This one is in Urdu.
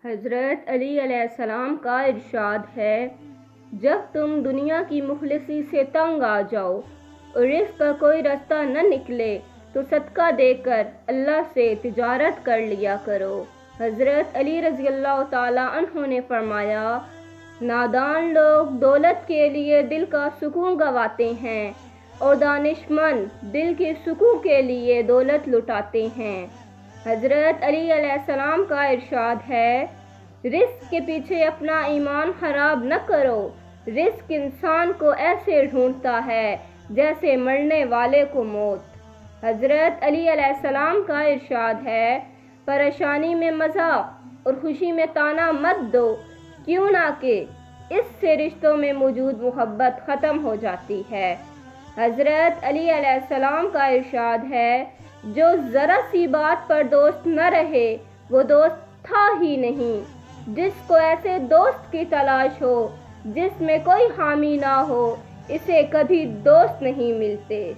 حضرت علی علیہ السلام کا ارشاد ہے، جب تم دنیا کی مخلصی سے تنگ آ جاؤ اور رزق کا کوئی رستہ نہ نکلے تو صدقہ دے کر اللہ سے تجارت کر لیا کرو۔ حضرت علی رضی اللہ تعالیٰ عنہ نے فرمایا، نادان لوگ دولت کے لیے دل کا سکون گنواتے ہیں اور دانشمند دل کے سکون کے لیے دولت لٹاتے ہیں۔ حضرت علی علیہ السلام کا ارشاد ہے، رزق کے پیچھے اپنا ایمان خراب نہ کرو۔ رزق انسان کو ایسے ڈھونڈتا ہے جیسے مرنے والے کو موت۔ حضرت علی علیہ السلام کا ارشاد ہے، پریشانی میں مذاق اور خوشی میں طعنہ مت دو، کیوں نہ کہ اس سے رشتوں میں موجود محبت ختم ہو جاتی ہے۔ حضرت علی علیہ السلام کا ارشاد ہے، جو ذرا سی بات پر دوست نہ رہے وہ دوست تھا ہی نہیں۔ جس کو ایسے دوست کی تلاش ہو جس میں کوئی خامی نہ ہو، اسے کبھی دوست نہیں ملتے۔